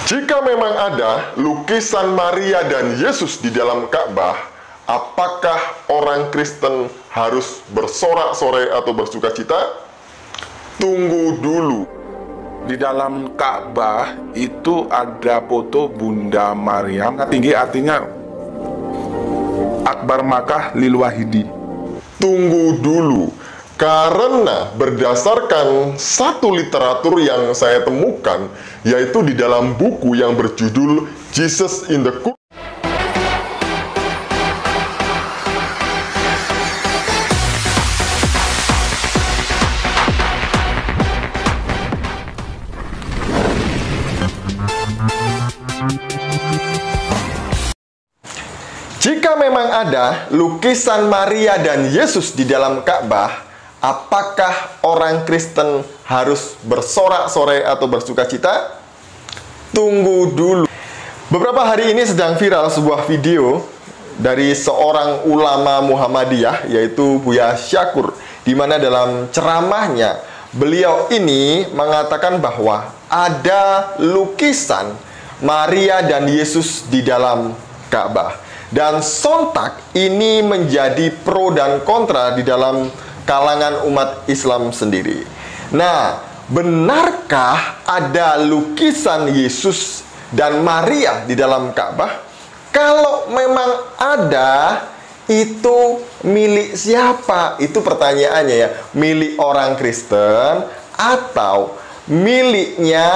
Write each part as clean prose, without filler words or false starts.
Jika memang ada lukisan Maria dan Yesus di dalam Ka'bah, apakah orang Kristen harus bersorak-sorai atau bersukacita? Tunggu dulu. Di dalam Ka'bah itu ada foto Bunda Maryam. Tinggi artinya Akbar Makkah lil Wahidi. Tunggu dulu. Karena berdasarkan satu literatur yang saya temukan, yaitu di dalam buku yang berjudul Jesus in the Quran. Jika memang ada lukisan Maria dan Yesus di dalam Ka'bah, apakah orang Kristen harus bersorak-sorai atau bersukacita? Tunggu dulu. Beberapa hari ini sedang viral sebuah video dari seorang ulama Muhammadiyah, yaitu Buya Syakur, di mana dalam ceramahnya beliau ini mengatakan bahwa ada lukisan Maria dan Yesus di dalam Ka'bah. Dan sontak ini menjadi pro dan kontra di dalam kalangan umat Islam sendiri. Nah, benarkah ada lukisan Yesus dan Maria di dalam Ka'bah? Kalau memang ada, itu milik siapa? Itu pertanyaannya ya. Milik orang Kristen atau miliknya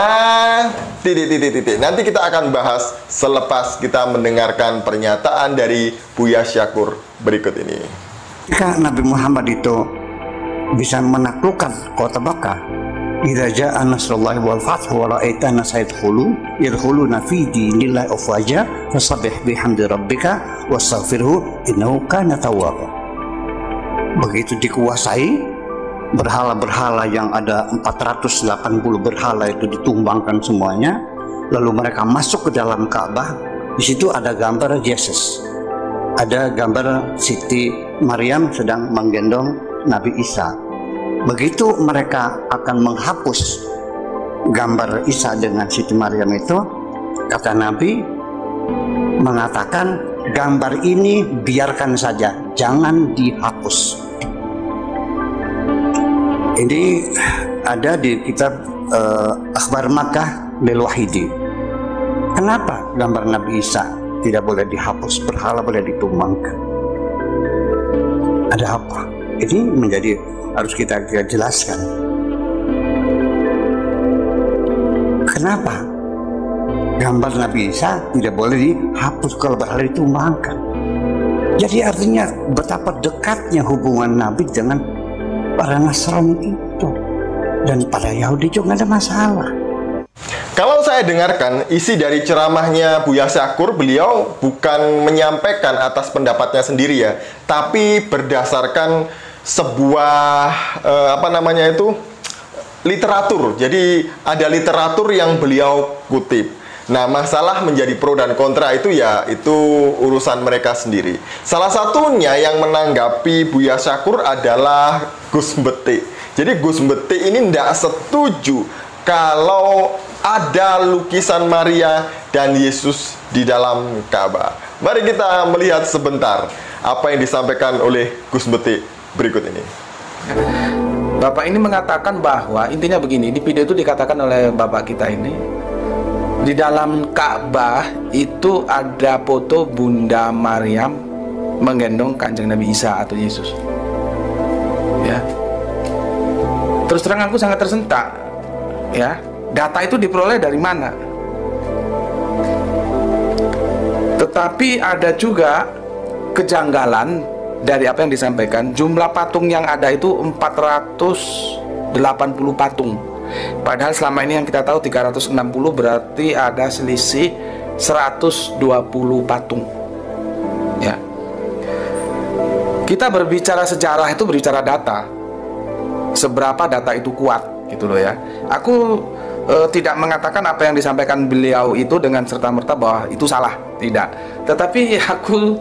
titik. Nanti kita akan bahas selepas kita mendengarkan pernyataan dari Buya Syakur berikut ini. Jika Nabi Muhammad itu bisa menaklukkan kota Makkah, idza jaa nasrullahi wal fathu wa ra'aita an-nasa yadkhuluna fi dinillahi afwaja fasabbih bihamdi rabbika wastaghfirhu innahu kana tawwaba. Begitu dikuasai, berhala-berhala yang ada 480 berhala itu ditumbangkan semuanya, lalu mereka masuk ke dalam Ka'bah. Di situ ada gambar Yesus, ada gambar Siti Maryam sedang menggendong Nabi Isa. Begitu mereka akan menghapus gambar Isa dengan Siti Maryam itu, kata Nabi mengatakan, gambar ini biarkan saja, jangan dihapus. Ini ada di kitab Akbar Makkah lil Wahidi. Kenapa gambar Nabi Isa tidak boleh dihapus, berhala boleh ditumbangkan? Ada apa? Ini menjadi harus kita jelaskan. Kenapa gambar Nabi Isa tidak boleh dihapus kalau berhala ditumbangkan? Jadi artinya betapa dekatnya hubungan Nabi dengan para Nasrani itu, dan pada Yahudi juga nggak ada masalah. Kalau saya dengarkan isi dari ceramahnya Buya Syakur, beliau bukan menyampaikan atas pendapatnya sendiri ya, tapi berdasarkan sebuah literatur. Jadi ada literatur yang beliau kutip. Nah, masalah menjadi pro dan kontra itu ya, itu urusan mereka sendiri. Salah satunya yang menanggapi Buya Syakur adalah Gus Mbeti. Jadi Gus Mbeti ini tidak setuju kalau ada lukisan Maria dan Yesus di dalam Ka'bah. Mari kita melihat sebentar apa yang disampaikan oleh Gus Mbeti berikut ini. Bapak ini mengatakan bahwa intinya begini, di video itu dikatakan oleh Bapak kita ini, di dalam Ka'bah itu ada foto Bunda Maryam menggendong Kanjeng Nabi Isa atau Yesus. Ya. Terus terang aku sangat tersentak. Ya, data itu diperoleh dari mana? Tetapi ada juga kejanggalan dari apa yang disampaikan. Jumlah patung yang ada itu 480 patung. Padahal selama ini yang kita tahu 360, berarti ada selisih 120 patung. Ya. Kita berbicara sejarah itu berbicara data. Seberapa data itu kuat gitu loh ya. Aku tidak mengatakan apa yang disampaikan beliau itu dengan serta-merta bahwa itu salah, tidak. Tetapi aku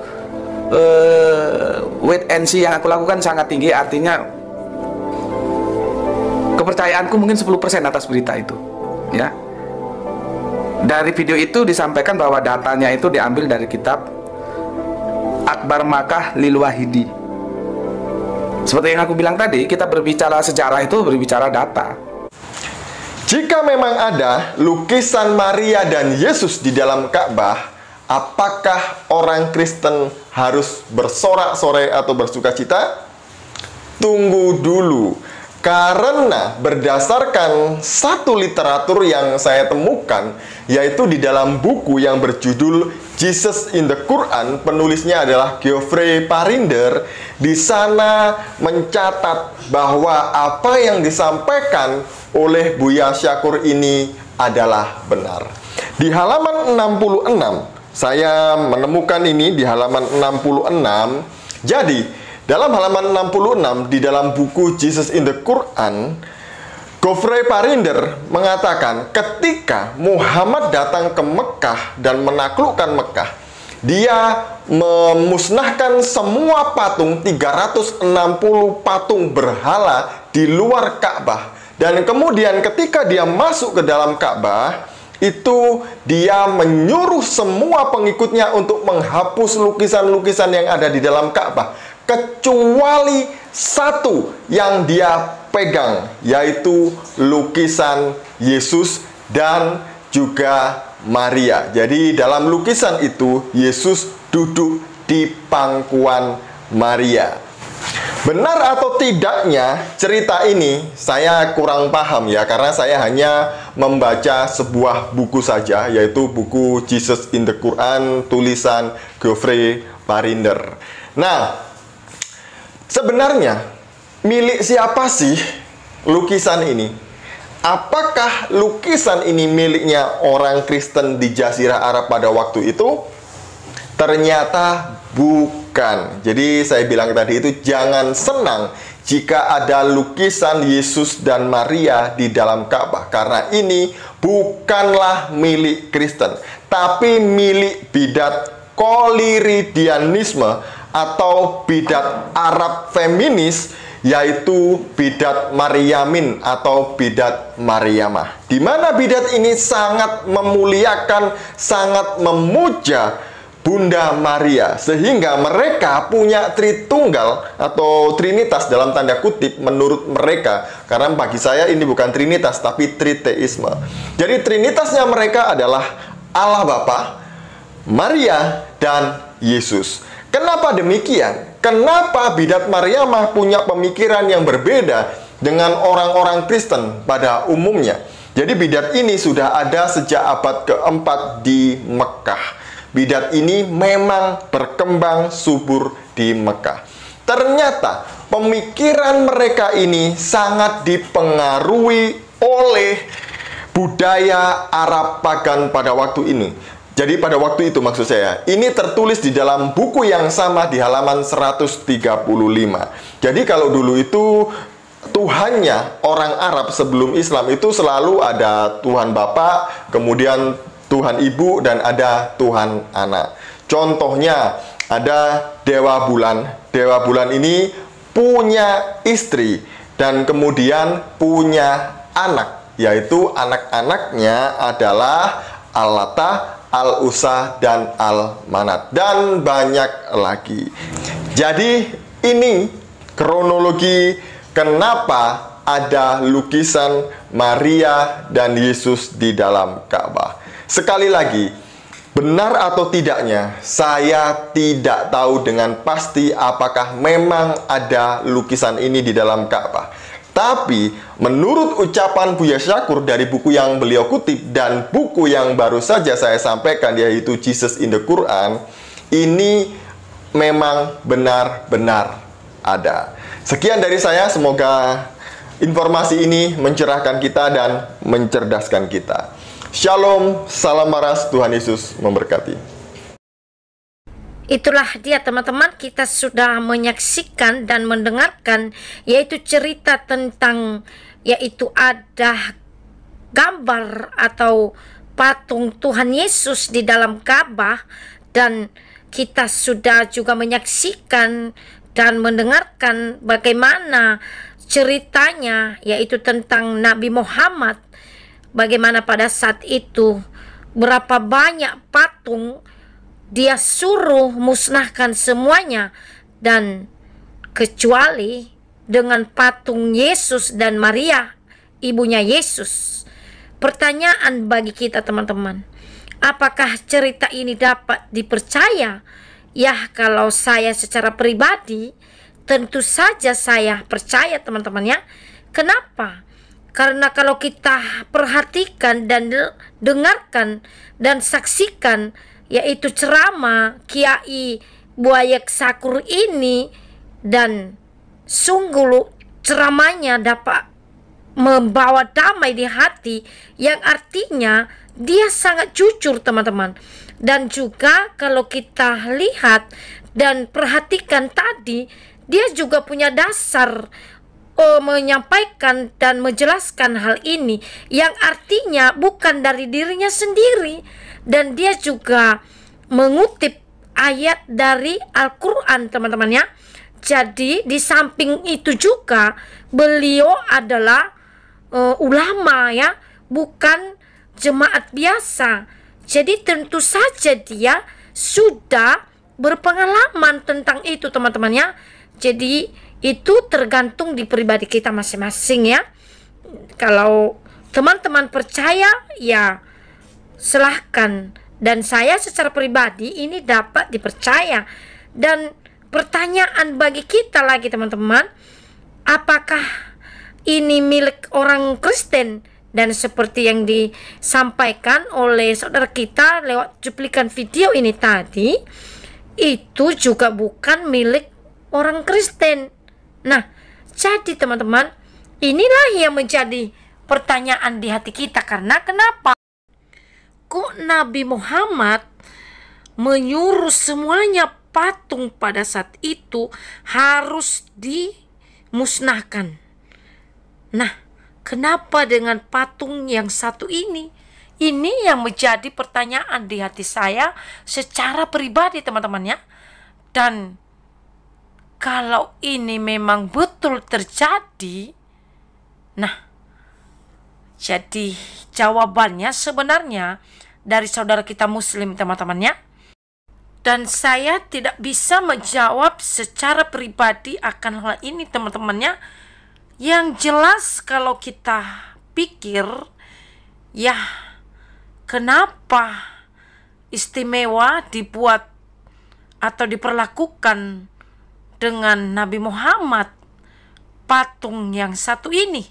wait and see yang aku lakukan sangat tinggi, artinya kepercayaanku mungkin 10% atas berita itu, ya. Dari video itu disampaikan bahwa datanya itu diambil dari kitab Akbar Makkah Lil Wahidi. Seperti yang aku bilang tadi, kita berbicara sejarah itu berbicara data. Jika memang ada lukisan Maria dan Yesus di dalam Ka'bah, apakah orang Kristen harus bersorak-sorai atau bersukacita? Tunggu dulu, karena berdasarkan satu literatur yang saya temukan, yaitu di dalam buku yang berjudul Jesus in the Quran, penulisnya adalah Geoffrey Parinder. Di sana mencatat bahwa apa yang disampaikan oleh Buya Syakur ini adalah benar. Di halaman 66, saya menemukan ini di halaman 66. Jadi, dalam halaman 66 di dalam buku Jesus in the Quran, Geoffrey Parinder mengatakan ketika Muhammad datang ke Mekah dan menaklukkan Mekah, dia memusnahkan semua patung, 360 patung berhala di luar Ka'bah. Dan kemudian ketika dia masuk ke dalam Ka'bah, itu dia menyuruh semua pengikutnya untuk menghapus lukisan-lukisan yang ada di dalam Ka'bah, kecuali satu yang dia pegang, yaitu lukisan Yesus dan juga Maria. Jadi dalam lukisan itu Yesus duduk di pangkuan Maria. Benar atau tidaknya cerita ini saya kurang paham ya, karena saya hanya membaca sebuah buku saja, yaitu buku Jesus in the Quran tulisan Geoffrey Parinder. Nah, sebenarnya milik siapa sih lukisan ini? Apakah lukisan ini miliknya orang Kristen di Jazirah Arab pada waktu itu? Ternyata bukan. Jadi saya bilang tadi itu jangan senang jika ada lukisan Yesus dan Maria di dalam Ka'bah, karena ini bukanlah milik Kristen, tapi milik bidat koliridianisme atau bidat Arab feminis, yaitu bidat Maryamin atau bidat Maryamah, di mana bidat ini sangat memuliakan, sangat memuja Bunda Maria, sehingga mereka punya Tritunggal atau Trinitas dalam tanda kutip menurut mereka, karena bagi saya ini bukan Trinitas tapi Triteisme. Jadi Trinitasnya mereka adalah Allah Bapa, Maria, dan Yesus. Kenapa demikian? Kenapa bidat Maryamah punya pemikiran yang berbeda dengan orang-orang Kristen pada umumnya? Jadi bidat ini sudah ada sejak abad keempat di Mekah. Bidat ini memang berkembang subur di Mekah. Ternyata pemikiran mereka ini sangat dipengaruhi oleh budaya Arab pagan pada waktu ini. Jadi pada waktu itu maksud saya, ini tertulis di dalam buku yang sama di halaman 135. Jadi kalau dulu itu Tuhannya orang Arab sebelum Islam itu selalu ada Tuhan Bapa, kemudian Tuhan Ibu, dan ada Tuhan Anak. Contohnya ada Dewa Bulan. Dewa Bulan ini punya istri dan kemudian punya anak, yaitu anak-anaknya adalah Al-Lata, Al-Usa, dan Al-Manat, dan banyak lagi. Jadi ini kronologi kenapa ada lukisan Maria dan Yesus di dalam Ka'bah. Sekali lagi, benar atau tidaknya, saya tidak tahu dengan pasti apakah memang ada lukisan ini di dalam Ka'bah. Tapi, menurut ucapan Buya Syakur dari buku yang beliau kutip dan buku yang baru saja saya sampaikan, yaitu Jesus in the Quran, ini memang benar-benar ada. Sekian dari saya, semoga informasi ini mencerahkan kita dan mencerdaskan kita. Shalom, salam waras, Tuhan Yesus memberkati. Itulah dia teman-teman, kita sudah menyaksikan dan mendengarkan yaitu cerita tentang yaitu ada gambar atau patung Tuhan Yesus di dalam Ka'bah, dan kita sudah juga menyaksikan dan mendengarkan bagaimana ceritanya yaitu tentang Nabi Muhammad, bagaimana pada saat itu berapa banyak patung, dia suruh musnahkan semuanya, dan kecuali dengan patung Yesus dan Maria, ibunya Yesus. Pertanyaan bagi kita teman-teman, apakah cerita ini dapat dipercaya? Ya, kalau saya secara pribadi, tentu saja saya percaya teman-teman ya. Kenapa? Karena kalau kita perhatikan dan dengarkan dan saksikan, yaitu ceramah Kiai Buaya Sakur ini, dan sungguh ceramahnya dapat membawa damai di hati, yang artinya dia sangat jujur teman-teman. Dan juga kalau kita lihat dan perhatikan tadi, dia juga punya dasar menyampaikan dan menjelaskan hal ini, yang artinya bukan dari dirinya sendiri, dan dia juga mengutip ayat dari Al-Quran teman-teman ya. Jadi di samping itu juga beliau adalah ulama ya, bukan jemaat biasa. Jadi tentu saja dia sudah berpengalaman tentang itu teman-teman ya. Jadi itu tergantung di pribadi kita masing-masing ya. Kalau teman-teman percaya ya silahkan, dan saya secara pribadi ini dapat dipercaya. Dan pertanyaan bagi kita lagi teman-teman, apakah ini milik orang Kristen? Dan seperti yang disampaikan oleh saudara kita lewat cuplikan video ini tadi, itu juga bukan milik orang Kristen. Nah, jadi teman-teman, inilah yang menjadi pertanyaan di hati kita. Karena kenapa? Kok Nabi Muhammad menyuruh semuanya patung pada saat itu harus dimusnahkan? Nah, kenapa dengan patung yang satu ini? Ini yang menjadi pertanyaan di hati saya secara pribadi teman-teman ya. Dan kalau ini memang betul terjadi, nah, jadi jawabannya sebenarnya dari saudara kita Muslim teman-teman ya. Dan saya tidak bisa menjawab secara pribadi akan hal ini teman-teman ya. Yang jelas kalau kita pikir, ya kenapa istimewa dibuat atau diperlakukan dengan Nabi Muhammad patung yang satu ini?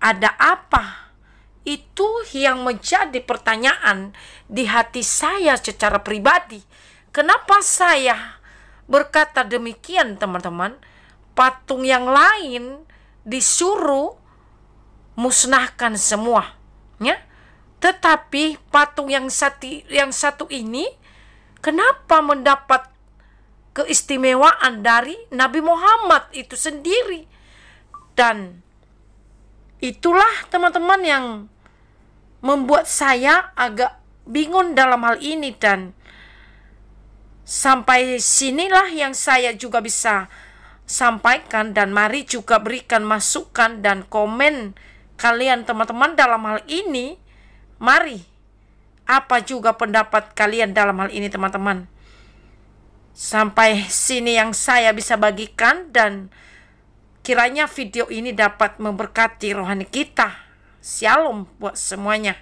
Ada apa? Itu yang menjadi pertanyaan di hati saya secara pribadi. Kenapa saya berkata demikian teman-teman? Patung yang lain disuruh musnahkan semua ya. Tetapi patung yang satu ini kenapa mendapat keistimewaan dari Nabi Muhammad itu sendiri? Dan itulah teman-teman yang membuat saya agak bingung dalam hal ini. Dan sampai sinilah yang saya juga bisa sampaikan, dan mari juga berikan masukan dan komen kalian teman-teman dalam hal ini. Mari, apa juga pendapat kalian dalam hal ini teman-teman? Sampai sini yang saya bisa bagikan, dan kiranya video ini dapat memberkati rohani kita. Shalom buat semuanya.